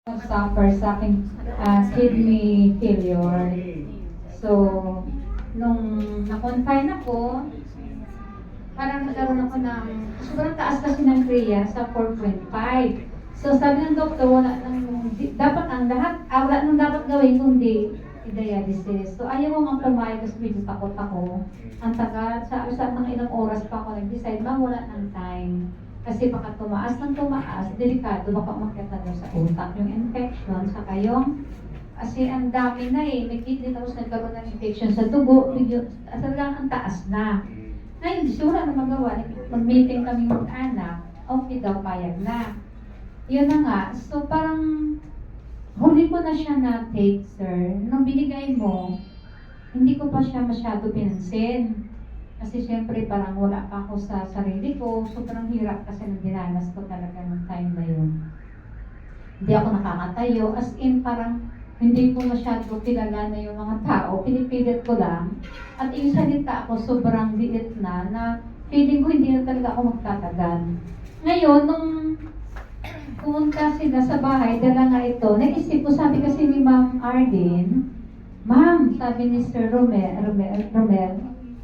Suffer sa aking kidney failure. So, nung na-confine ako, parang nagkaroon ako ng sobrang taas kasi ng kriya sa 4.5. So, sabi ng doktor, wala nang, dapat ang lahat, wala nang dapat gawin kundi dialysis. So, ayaw mo mang pumayag kasi medyo takot ako. Ang tagal, sa mga ilang oras pa ako nag-decide, wala ng time. Kasi baka tumaas ng tumaas, delikado, baka umakyat na daw sa utak yung infection, saka yung, kasi ang dami na may kidney tapos nagkaroon ng infection sa dugo, talagang ang taas na. Ngayon, di wala na magawa, mag-meeting kami mag-anak, okay daw, payag na. Yun na nga, so parang, huli ko na siya na-take, sir. Nung binigay mo, hindi ko pa siya masyado pinansin. Kasi syempre parang wala pa ako sa sarili ko. Sobrang hirap kasi nang dinanas ko talaga ng time na yun. Hindi ako nakakatayo. As in parang hindi ko masyado kilala na yung mga tao. Pinipilit ko lang. At yung salita ako sobrang liit na feeling ko hindi na talaga ako magtatagal. Ngayon, nung pumunta sila sa bahay, dala nga ito, naisip ko, sabi kasi ni Ma'am Arden, Ma'am, sabi ni Sir Romel,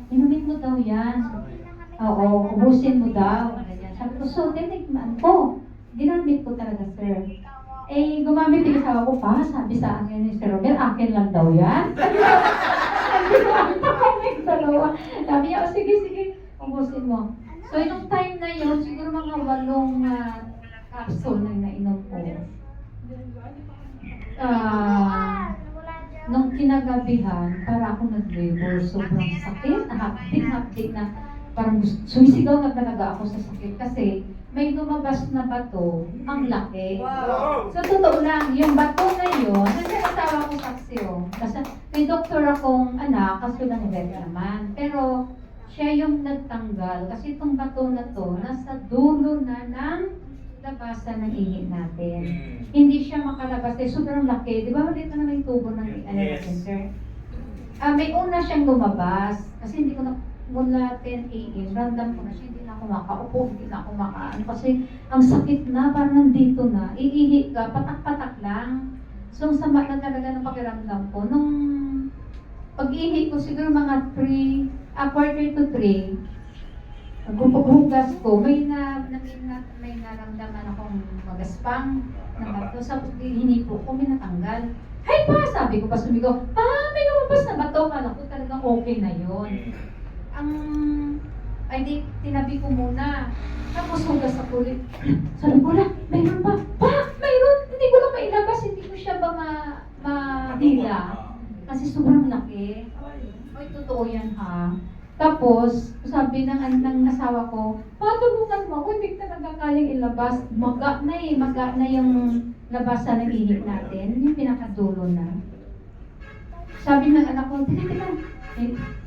inumin mo daw yan. Oo, ubusin mo daw. Sabi ko, so, tinikman ko. Ginamit ko talaga, sir. Eh, gumamit yung asawa ko pa. Sabi sa akin ni Sir Robert, akin lang daw yan. Sabi ko, ang takamig dalawa. Sabi niya, oh, sige, ubusin mo. So, yung time na yun, siguro mga 8 capsule na nainom ko. Nung kinagabihan, para ako nag-labor, sobrang sakit, hapdik na parang sumisigaw na talaga ako sa sakit kasi may lumabas na bato, ang laki. Wow. So, totoo lang, yung bato na yun, kasi asawa ko saksyo. Kasi may doktor akong anak, kaso lang naman. Pero, siya yung nagtanggal kasi itong bato na to, nasa dulo na ng labasan ng ihi natin. Hindi siya makalabas. Sobrang laki. Di ba ulit na may tubo ng natin, sir? May una siyang lumabas. Kasi hindi ko na mula 10 a.m. Random ko na siya. Hindi na ako makaupo. Hindi na ako makaano. Kasi ang sakit na. Parang nandito na. Iihi ka. Patak-patak lang. So, ang sama na talaga ng pakiramdam ko. Nung pag-ihi ko, siguro mga quarter to 3, paghugas ko, may naramdaman akong magaspang na bato. Tapos hinipo ko, may natanggal. Hay pa! Sabi ko pa sumigaw, may lumabas na bato. Kala ko talagang okay na yun. Tinabi ko muna. Tapos hugas ako ulit. Sabi ko na, mayroon pa. Mayroon! Hindi ko na mailabas. Hindi ko siya ba mahila. Kasi sobrang laki. Ay, totoo yan ha. Tapos, sabi ng asawa ko, patulungan mo ako, hindi ka nagkakaling ilabas. Maga na yung labasan ng ihi natin, yung pinakadulo na. Sabi ng anak ko, tika,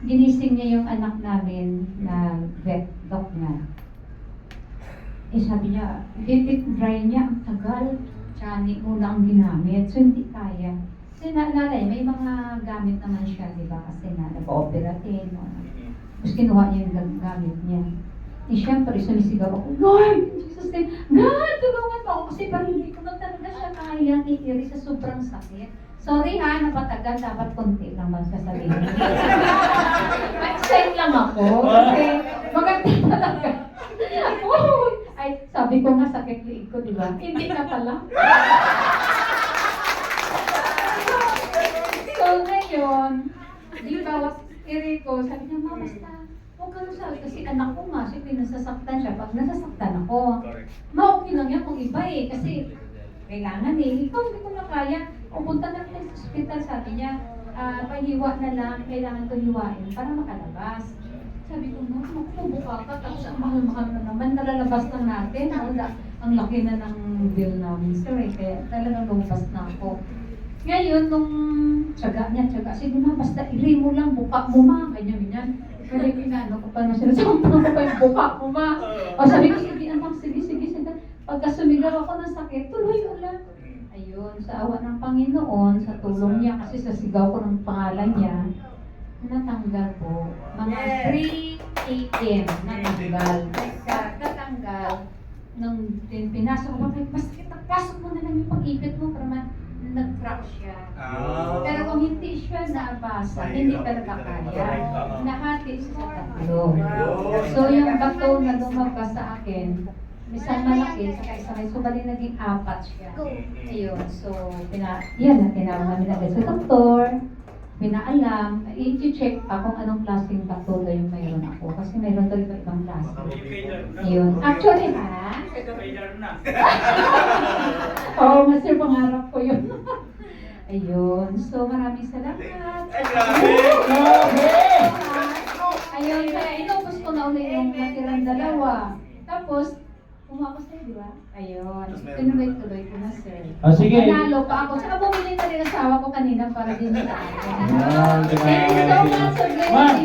ginising niya yung anak namin na vet, doc nga. Sabi niya, dry niya, ang tagal. Tsani muna ang ginamit, so hindi kaya. Kasi naalala, may mga gamit naman siya, di ba? Kasi nag-ooperatin, tapos kinuha niya yung gamit niya. Siyempre, sumisigaw ako, Lord! Jesus name, God! Tulungan mo ako kasi parang hindi ko na talaga siya kaya ni-iri sa sobrang sakit. Sorry ha, napatagal. Dapat konti lang magsasabihin. Mag-sign lang ako. Kasi maganda talaga. Ay, sabi ko nga sakit liig ko, di ba? Hindi na pala. So, ngayon, di bawat iri ko, sabi niya, Ma, basta, huwag ka sabi, kasi anak ko nga, siyempre nasasaktan siya. Pag nasasaktan ako, okay lang yan kung iba kasi kailangan ikaw hindi ko na kaya. Pupunta na tayo sa hospital, sabi niya, pahiwa na lang, kailangan ko hiwain para makalabas. Sabi ko, Ma, magpubuka ka, tapos ang mahal-mahal na naman, nalalabas na natin. Ang laki na ng bill namin, sir, kaya talagang lumabas na ako. Ngayon, nung tsaga, sige ma, basta iri mo lang, buka mo ma, ganyan. Kaya pinano ko pa na sila, sampang ko pa yung buka mo ma. O sabi ko, sige anak, sige. Pagka sumigaw ako ng sakit, tuloy ulit. Ayun, sa awa ng Panginoon, sa tulong niya, kasi sa sigaw ko ng pangalan niya, natanggal po. Mga 3 a.m. natanggal. Nung pinasok ko, mas pasok mo na lang yung pag-ipit mo para siya. Ah. Pero kung hindi siya nabasa, hindi talaga kaya. Nahati siya sa tatlo. So yung bato na lumabas sa akin, isang malaki, saka isang may subali naging apat siya. Ayun, so yan na tinawag namin agad sa doktor. Pinaalam, i-check pa kung anong klaseng bato daw yung mayroon ako. Kasi mayroon daw ibang klase. Ayun. Actually ha? Oo, master, pangarap ko yun. Ayun. So, maraming salamat. Ay, grabe! Ayun, kaya inubos ko na ulit yung natirang dalawa. Tapos, umapos na, di ba? Ayun. Tinuloy-tuloy ko na, sir. Sige. Nanalo pa ako. Saka bumili na rin asawa ko kanina para din sa akin. Ah, Thank you so much, sir. Ma'am,